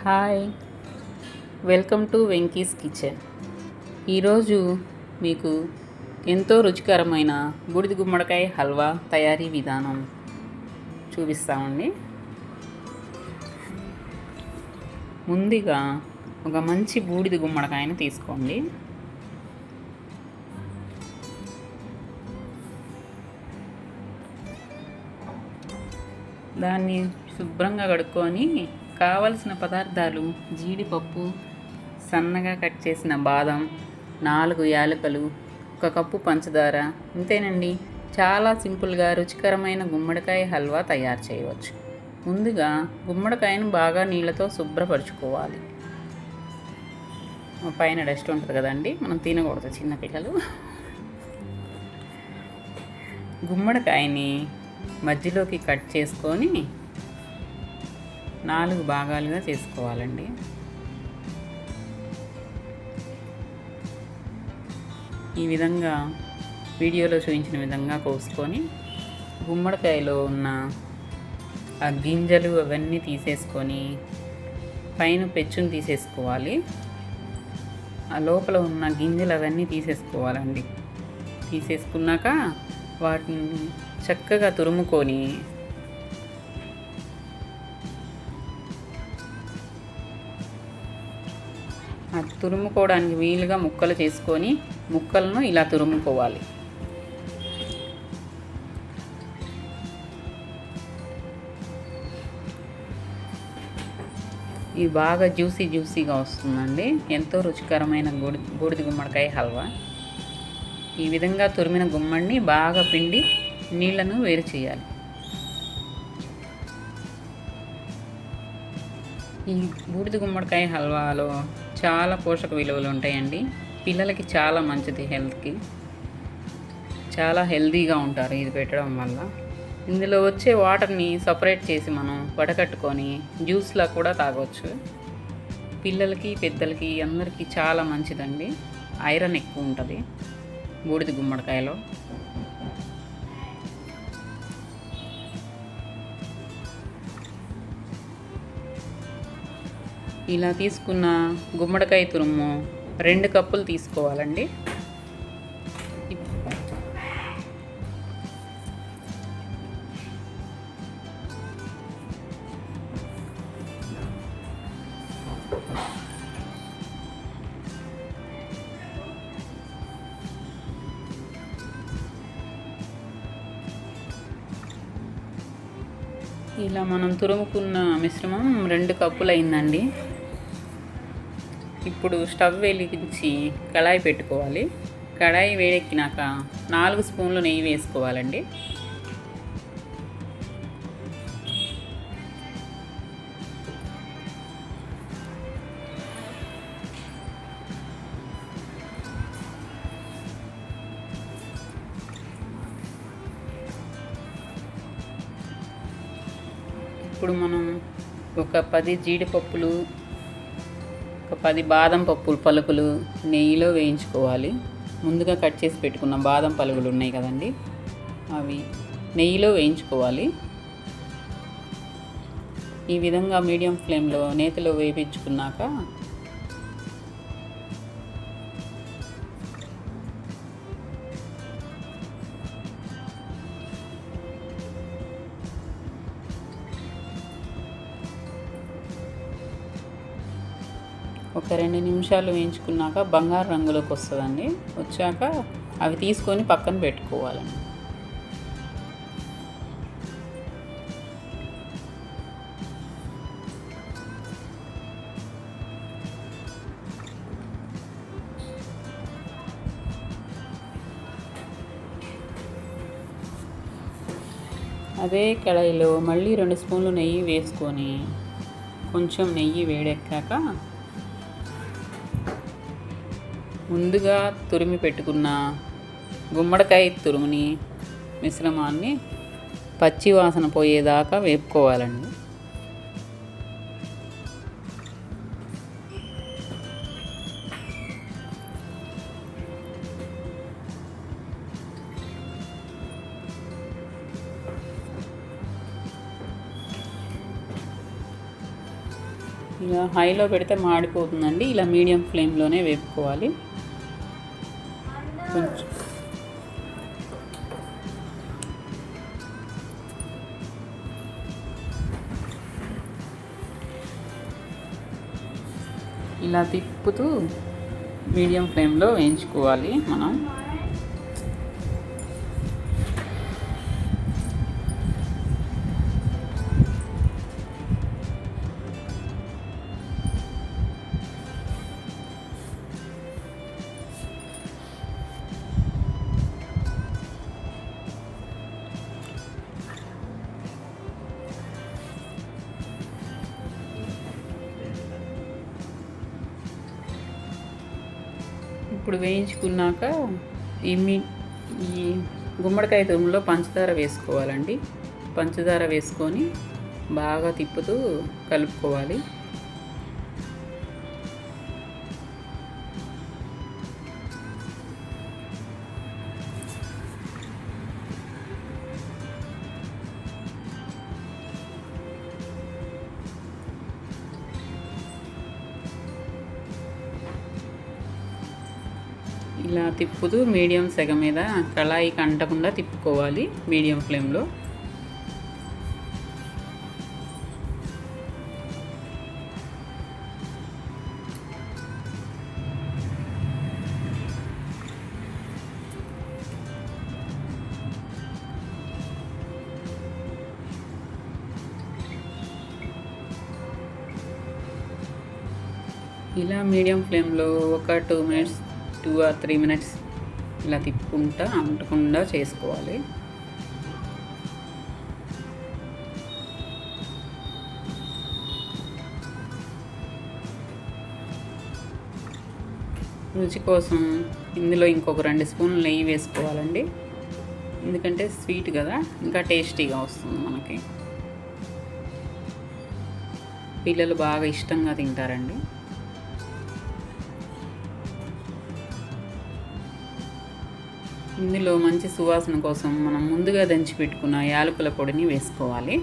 Hi, welcome to Venky's kitchen. ఈరోజు మీకు ఎంతో రుచికరమైన బూడిద గుమ్మడికాయ హల్వా తయారీ విధానం చూపిస్తామండి. ముందుగా ఒక మంచి బూడిద గుమ్మడికాయను తీసుకోండి. దాన్ని శుభ్రంగా కడుక్కొని కావలసిన పదార్థాలు: జీడిపప్పు, సన్నగా కట్ చేసిన బాదం, 4 యాలకులు, 1 కప్పు పంచదార. ఇంతేనండి, చాలా సింపుల్గా రుచికరమైన గుమ్మడికాయ హల్వా తయారు చేయవచ్చు. ముందుగా గుమ్మడికాయను బాగా నీళ్ళతో శుభ్రపరచుకోవాలి. పైన డస్ట్ ఉంటుంది కదండి, మనం తినకూడదు చిన్నపిల్లలు. గుమ్మడికాయని మధ్యలోకి కట్ చేసుకొని 4 భాగాలుగా చేసుకోవాలండి. ఈ విధంగా వీడియోలో చూపించిన విధంగా కోసుకొని గుమ్మడికాయలో ఉన్న ఆ గింజలు అవన్నీ తీసేసుకొని పైన పెచ్చును తీసేసుకోవాలి. ఆ లోపల ఉన్న గింజలు అవన్నీ తీసేసుకోవాలండి. తీసేసుకున్నాక వాటిని చక్కగా తురుముకొని తురుముకోవడానికి వీలుగా ముక్కలు చేసుకొని ముక్కలను ఇలా తురుముకోవాలి. ఇది బాగా జ్యూసీగా వస్తుందండి. ఎంతో రుచికరమైన బూడిద గుమ్మడికాయ హల్వా. ఈ విధంగా తురిమిన గుమ్మడిని బాగా పిండి నీళ్లను వేరు చేయాలి. ఈ బూడిద గుమ్మడికాయ హల్వాలో చాలా పోషక విలువలు ఉంటాయండి. పిల్లలకి చాలా మంచిది, హెల్త్కి చాలా హెల్తీగా ఉంటారు ఇది పెట్టడం వల్ల. ఇందులో వచ్చే వాటర్ని సపరేట్ చేసి మనం వడకట్టుకొని జ్యూస్లా కూడా తాగొచ్చు. పిల్లలకి పెద్దలకి అందరికీ చాలా మంచిదండి. ఐరన్ ఎక్కువ ఉంటుంది బూడిద గుమ్మడికాయలో. ఇలా తీసుకున్న గుమ్మడికాయ తురుము 2 కప్పులు తీసుకోవాలండి. ఇలా మనం తురుముకున్న మిశ్రమం 2 కప్పులు అయిందండి. ఇప్పుడు స్టవ్ వెలిగించి కడాయి పెట్టుకోవాలి. కడాయి వేడెక్కినాక 4 స్పూన్లు నెయ్యి వేసుకోవాలండి. ఇప్పుడు మనం ఒక 10 జీడిపప్పులు, ఒక 10 బాదం పప్పులు పలుకులు నెయ్యిలో వేయించుకోవాలి. ముందుగా కట్ చేసి పెట్టుకున్న బాదం పలుకులు ఉన్నాయి కదండి, అవి నెయ్యిలో వేయించుకోవాలి. ఈ విధంగా మీడియం ఫ్లేమ్లో నేతిలో వేయించుకున్నాక ఒక 2 నిమిషాలు వేయించుకున్నాక బంగారు రంగులోకి వస్తుందండి. వచ్చాక అవి తీసుకొని పక్కన పెట్టుకోవాలండి. అదే కడాయిలో మళ్ళీ 2 స్పూన్లు నెయ్యి వేసుకొని కొంచెం నెయ్యి వేడెక్కాక ముందుగా తురిమి పెట్టుకున్న గుమ్మడికాయ తురుముని మిశ్రమాన్ని పచ్చి వాసన పోయేదాకా వేపుకోవాలండి. ఇలా హైలో పెడితే మాడిపోతుందండి. ఇలా మీడియం ఫ్లేమ్లోనే వేపుకోవాలి. కొంచెం ఇలా తిప్పుతూ మీడియం ఫ్లేమ్లో వేయించుకోవాలి మనం. ఇప్పుడు వేయించుకున్నాక ఈ గుమ్మడికాయ తురుములో పంచదార వేసుకోవాలండి. పంచదార వేసుకొని బాగా తిప్పుతూ కలుపుకోవాలి. ఇలా తిప్పుతూ మీడియం సెగ మీద కళాయికి అంటకుండా తిప్పుకోవాలి మీడియం ఫ్లేమ్లో. ఇలా మీడియం ఫ్లేమ్లో ఒక 2 మినిట్స్ 2 or 3 మినిట్స్ ఇలా తిప్పుకుంటా అంటకుండా చేసుకోవాలి. రుచి కోసం ఇందులో ఇంకొక 2 స్పూన్లు నెయ్యి వేసుకోవాలండి. ఎందుకంటే స్వీట్ కదా, ఇంకా టేస్టీగా వస్తుంది మనకి. పిల్లలు బాగా ఇష్టంగా తింటారండి. ఇందులో మంచి సువాసన కోసం మనం ముందుగా దంచి పెట్టుకున్న యాలకుల పొడిని వేసుకోవాలి.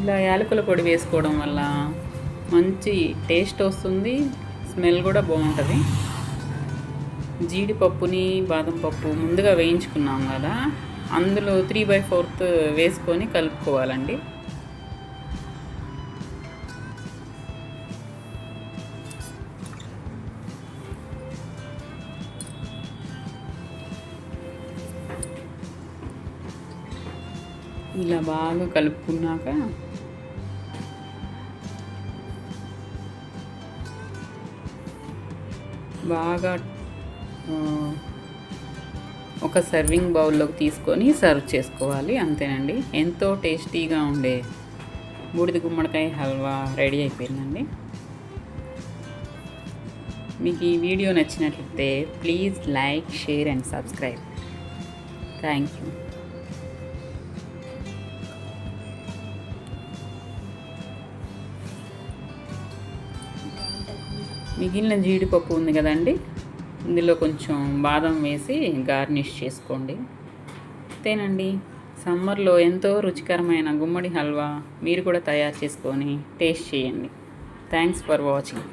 ఇలా యాలకుల పొడి వేసుకోవడం వల్ల మంచి టేస్ట్ వస్తుంది, స్మెల్ కూడా బాగుంటుంది. జీడిపప్పుని బాదం పప్పు ముందుగా వేయించుకున్నాం కదా, అందులో 3/4 వేసుకొని కలుపుకోవాలండి. ఇలా బాగా కలుపుకున్నాక బాగా ఒక సర్వింగ్ బౌల్లోకి తీసుకొని సర్వ్ చేసుకోవాలి. అంతేనండి, ఎంతో టేస్టీగా ఉండే బూడిద గుమ్మడికాయ హల్వా రెడీ అయిపోయిందండి. మీకు ఈ వీడియో నచ్చినట్లయితే please like, share and subscribe. Thank you. మిగిలిన జీడిపప్పు ఉంది కదండి, ఇందులో కొంచెం బాదం వేసి గార్నిష్ చేసుకోండి. అంతేనండి, సమ్మర్లో ఎంతో రుచికరమైన గుమ్మడి హల్వా మీరు కూడా తయారు చేసుకొని టేస్ట్ చేయండి. Thanks for watching.